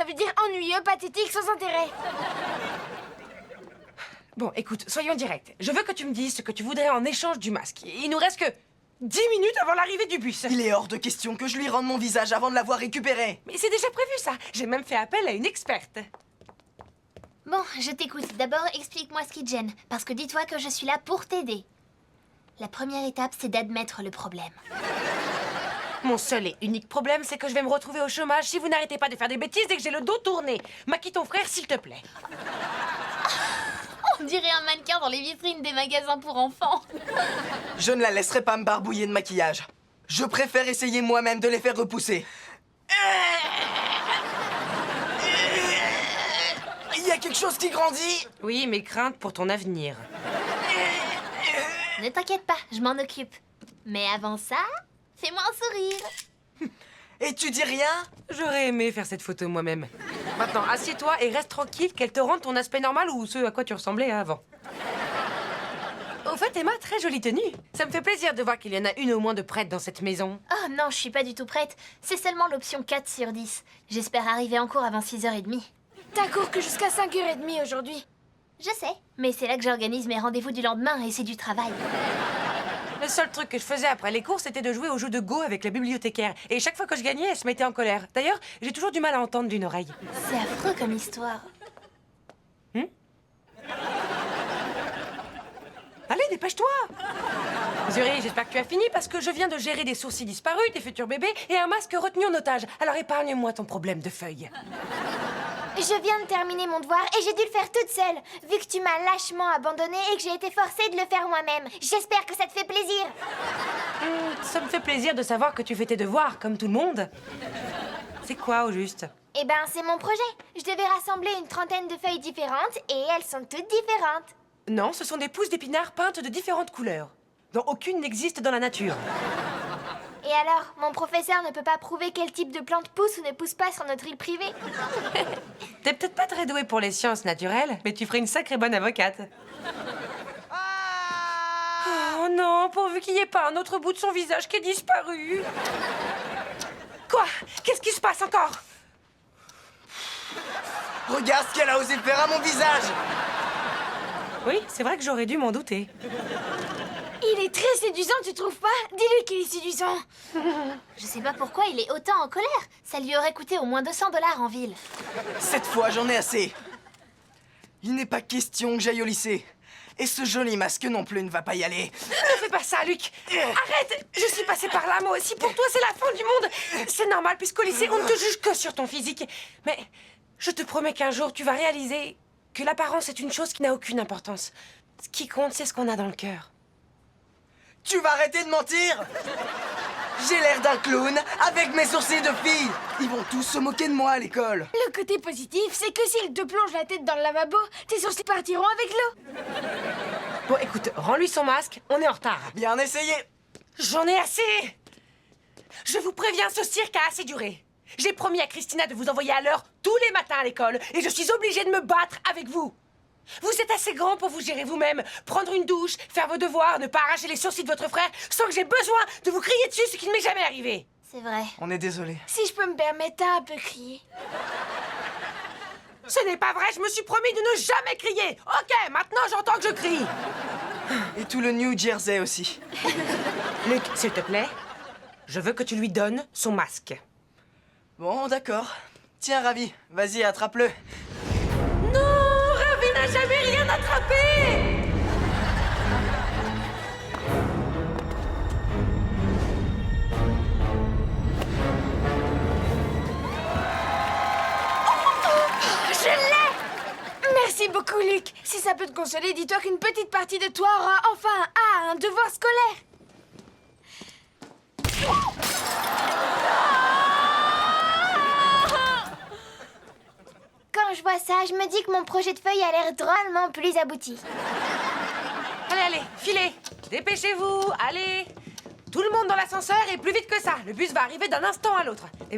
veut dire ennuyeux, pathétique, sans intérêt. Bon, écoute, soyons directs. Je veux que tu me dises ce que tu voudrais en échange du masque. Il nous reste que 10 minutes avant l'arrivée du bus. Il est hors de question que je lui rende mon visage avant de l'avoir récupéré. Mais c'est déjà prévu, ça. J'ai même fait appel à une experte. Bon, je t'écoute. D'abord, explique-moi ce qui te gêne, parce que dis-toi que je suis là pour t'aider. La première étape, c'est d'admettre le problème. Mon seul et unique problème, c'est que je vais me retrouver au chômage si vous n'arrêtez pas de faire des bêtises et que j'ai le dos tourné. Maquille ton frère, s'il te plaît. On dirait un mannequin dans les vitrines des magasins pour enfants. Je ne la laisserai pas me barbouiller de maquillage. Je préfère essayer moi-même de les faire repousser. Il y a quelque chose qui grandit. Oui, mes craintes pour ton avenir. Ne t'inquiète pas, je m'en occupe. Mais avant ça, fais-moi un sourire. Et tu dis rien? J'aurais aimé faire cette photo moi-même. Maintenant, assieds-toi et reste tranquille qu'elle te rende ton aspect normal ou ce à quoi tu ressemblais avant. Au fait, Emma, très jolie tenue. Ça me fait plaisir de voir qu'il y en a une au moins de prête dans cette maison. Oh non, je suis pas du tout prête. C'est seulement l'option 4 sur 10. J'espère arriver en cours avant 6h30. T'as cours que jusqu'à 5h30 aujourd'hui. Je sais, mais c'est là que j'organise mes rendez-vous du lendemain et c'est du travail. Le seul truc que je faisais après les cours, c'était de jouer au jeu de Go avec la bibliothécaire. Et chaque fois que je gagnais, elle se mettait en colère. D'ailleurs, j'ai toujours du mal à entendre d'une oreille. C'est affreux comme histoire. Allez, dépêche-toi! Zuri, j'espère que tu as fini parce que je viens de gérer des sourcils disparus, des futurs bébés et un masque retenu en otage. Alors épargne-moi ton problème de feuilles. Je viens de terminer mon devoir et j'ai dû le faire toute seule, vu que tu m'as lâchement abandonnée et que j'ai été forcée de le faire moi-même. J'espère que ça te fait plaisir. Ça me fait plaisir de savoir que tu fais tes devoirs, comme tout le monde. C'est quoi, au juste? Eh ben, c'est mon projet. Je devais rassembler une trentaine de feuilles différentes et elles sont toutes différentes. Non, ce sont des pousses d'épinards peintes de différentes couleurs, dont aucune n'existe dans la nature. Et alors, mon professeur ne peut pas prouver quel type de plante pousse ou ne pousse pas sur notre île privée? T'es peut-être pas très douée pour les sciences naturelles, mais tu ferais une sacrée bonne avocate. Oh non, pourvu qu'il n'y ait pas un autre bout de son visage qui ait disparu. Quoi? Qu'est-ce qui se passe encore? Regarde ce qu'elle a osé faire à mon visage. Oui, c'est vrai que j'aurais dû m'en douter. Il est très séduisant, tu trouves pas? Dis-lui qu'il est séduisant. Je sais pas pourquoi il est autant en colère. Ça lui aurait coûté au moins 200 $ en ville. Cette fois, j'en ai assez. Il n'est pas question que j'aille au lycée. Et ce joli masque non plus ne va pas y aller. Ne fais pas ça, Luc. Arrête. Je suis passée par là, moi aussi. Pour toi, c'est la fin du monde. C'est normal, puisqu'au lycée, on ne te juge que sur ton physique. Mais je te promets qu'un jour, tu vas réaliser que l'apparence est une chose qui n'a aucune importance. Ce qui compte, c'est ce qu'on a dans le cœur. Tu vas arrêter de mentir? J'ai l'air d'un clown avec mes sourcils de fille. Ils vont tous se moquer de moi à l'école. Le côté positif, c'est que s'il te plonge la tête dans le lavabo, tes sourcils partiront avec l'eau. Bon, écoute, rends-lui son masque. On est en retard. Bien essayé. J'en ai assez. Je vous préviens, ce cirque a assez duré. J'ai promis à Christina de vous envoyer à l'heure tous les matins à l'école et je suis obligée de me battre avec vous. Vous êtes assez grand pour vous gérer vous-même, prendre une douche, faire vos devoirs, ne pas arracher les sourcils de votre frère sans que j'ai besoin de vous crier dessus, ce qui ne m'est jamais arrivé. C'est vrai. On est désolé. Si je peux me permettre, t'as un peu crié. Ce n'est pas vrai, je me suis promis de ne jamais crier. Ok, maintenant j'entends que je crie. Et tout le New Jersey aussi. Luc, s'il te plaît, je veux que tu lui donnes son masque. Bon, d'accord. Tiens, Ravi, vas-y, attrape-le. Non, Ravi n'a jamais rien attrapé. Je l'ai! Merci beaucoup, Luc. Si ça peut te consoler, dis-toi qu'une petite partie de toi aura enfin un devoir scolaire. Quand je vois ça, je me dis que mon projet de feuille a l'air drôlement plus abouti. Allez, allez, filez. Dépêchez-vous, allez. Tout le monde dans l'ascenseur et plus vite que ça. Le bus va arriver d'un instant à l'autre. Et